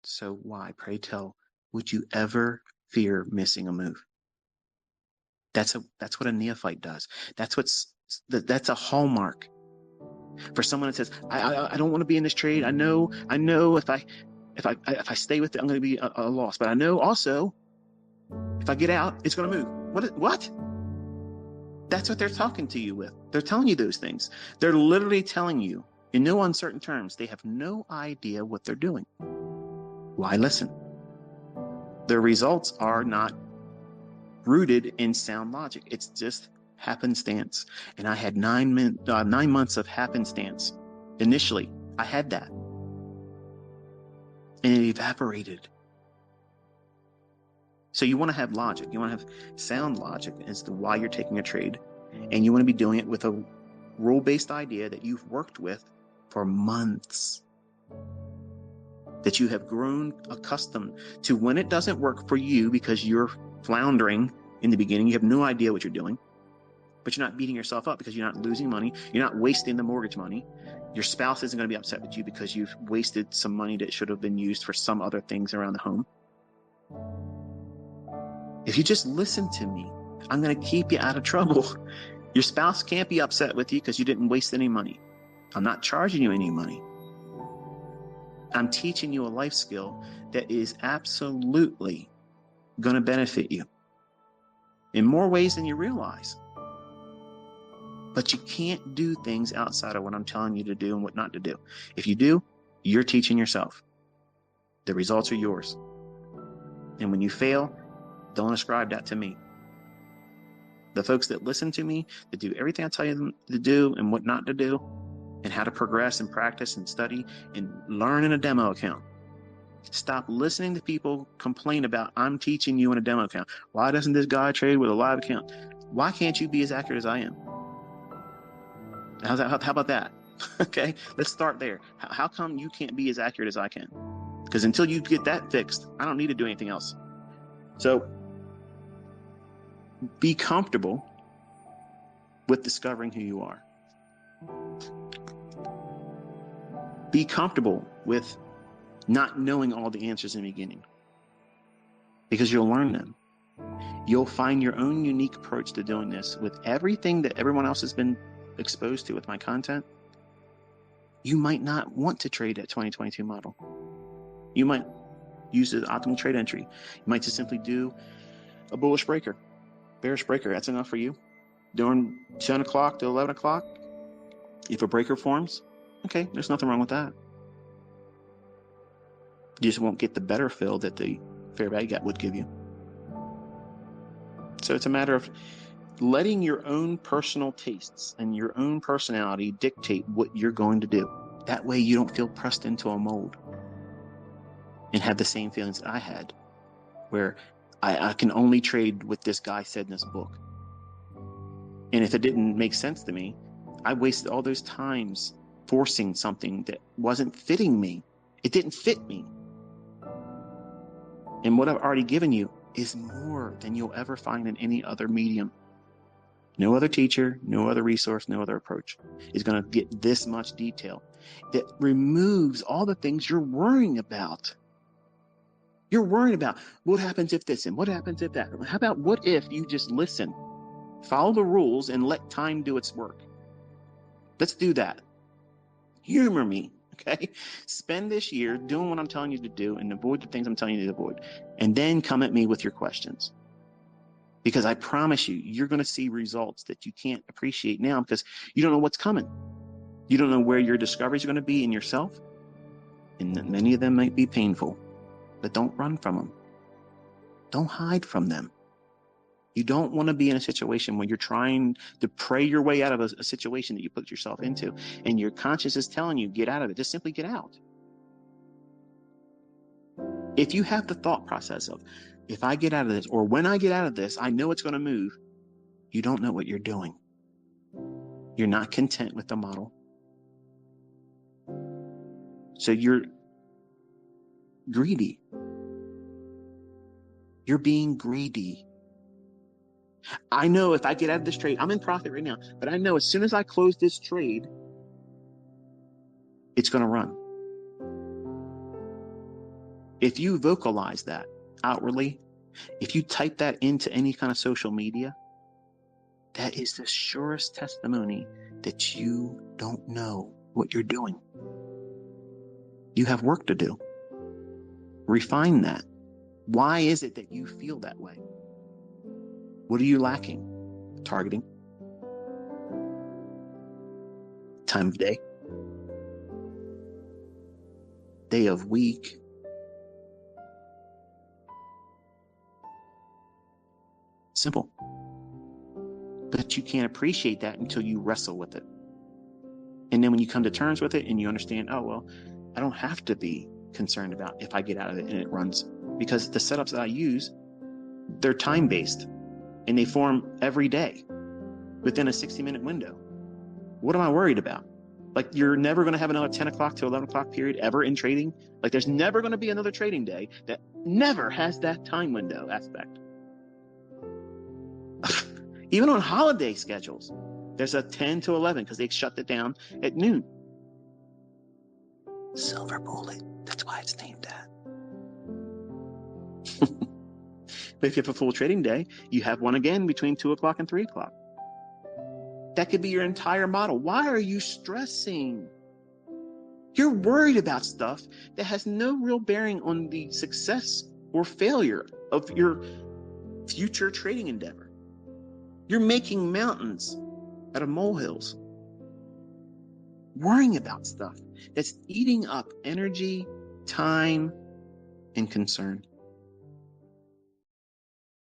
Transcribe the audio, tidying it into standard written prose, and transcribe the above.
So why, pray tell, would you ever fear missing a move? That's what a neophyte does. That's a hallmark for someone that says, I don't want to be in this trade. I know if I stay with it, I'm going to be a loss. But I know also if I get out, it's going to move. What? That's what they're talking to you with. They're telling you those things. They're literally telling you in no uncertain terms. They have no idea what they're doing. Why listen? Their results are not rooted in sound logic. It's just happenstance. And I had 9 months of happenstance. Initially, I had that. And it evaporated. So you want to have logic. You want to have sound logic as to why you're taking a trade. And you want to be doing it with a rule-based idea that you've worked with for months. That you have grown accustomed to when it doesn't work for you because you're floundering in the beginning. You have no idea what you're doing. But you're not beating yourself up because you're not losing money. You're not wasting the mortgage money. Your spouse isn't going to be upset with you because you've wasted some money that should have been used for some other things around the home. If you just listen to me, I'm going to keep you out of trouble. Your spouse can't be upset with you because you didn't waste any money. I'm not charging you any money. I'm teaching you a life skill that is absolutely going to benefit you in more ways than you realize. But you can't do things outside of what I'm telling you to do and what not to do. If you do, you're teaching yourself. The results are yours. And when you fail, don't ascribe that to me. The folks that listen to me, that do everything I tell them to do and what not to do, and how to progress and practice and study and learn in a demo account. Stop listening to people complain about, I'm teaching you in a demo account. Why doesn't this guy trade with a live account? Why can't you be as accurate as I am? How about that? Okay, let's start there. How come you can't be as accurate as I can? Because until you get that fixed, I don't need to do anything else. So be comfortable with discovering who you are. Be comfortable with not knowing all the answers in the beginning, because you'll learn them. You'll find your own unique approach to doing this with everything that everyone else has been exposed to with my content. You might not want to trade that 2022 model. You might use the optimal trade entry. You might just simply do a bullish breaker, bearish breaker. That's enough for you. During 10 o'clock to 11 o'clock, if a breaker forms, okay, there's nothing wrong with that. You just won't get the better fill that the fair value gap would give you. So it's a matter of letting your own personal tastes and your own personality dictate what you're going to do. That way you don't feel pressed into a mold and have the same feelings that I had, where I can only trade what this guy said in this book. And if it didn't make sense to me, I wasted all those times forcing something that wasn't fitting me. It didn't fit me. And what I've already given you is more than you'll ever find in any other medium. No other teacher, no other resource, no other approach is going to get this much detail that removes all the things you're worrying about. You're worrying about what happens if this and what happens if that. How about what if you just listen, follow the rules, and let time do its work? Let's do that. Humor me, okay? Spend this year doing what I'm telling you to do and avoid the things I'm telling you to avoid. And then come at me with your questions. Because I promise you, you're going to see results that you can't appreciate now because you don't know what's coming. You don't know where your discoveries are going to be in yourself. And many of them might be painful, but don't run from them. Don't hide from them. You don't want to be in a situation where you're trying to pray your way out of a situation that you put yourself into, and your conscience is telling you, get out of it. Just simply get out. If you have the thought process of, if I get out of this, or when I get out of this, I know it's going to move, you don't know what you're doing. You're not content with the model. So you're greedy. You're being greedy. I know if I get out of this trade, I'm in profit right now, but I know as soon as I close this trade, it's going to run. If you vocalize that outwardly, if you type that into any kind of social media, that is the surest testimony that you don't know what you're doing. You have work to do. Refine that. Why is it that you feel that way? What are you lacking? Targeting? Time of day? Day of week? Simple. But you can't appreciate that until you wrestle with it. And then when you come to terms with it and you understand, oh, well, I don't have to be concerned about if I get out of it and it runs, because the setups that I use, they're time-based and they form every day within a 60-minute window. What am I worried about? Like, you're never going to have another 10 o'clock to 11 o'clock period ever in trading. Like, there's never going to be another trading day that never has that time window aspect. Even on holiday schedules, there's a 10 to 11 because they shut it down at noon. Silver bullet. That's why it's named that. But if you have a full trading day, you have one again between 2 o'clock and 3 o'clock. That could be your entire model. Why are you stressing? You're worried about stuff that has no real bearing on the success or failure of your future trading endeavor. You're making mountains out of molehills. Worrying about stuff that's eating up energy, time, and concern.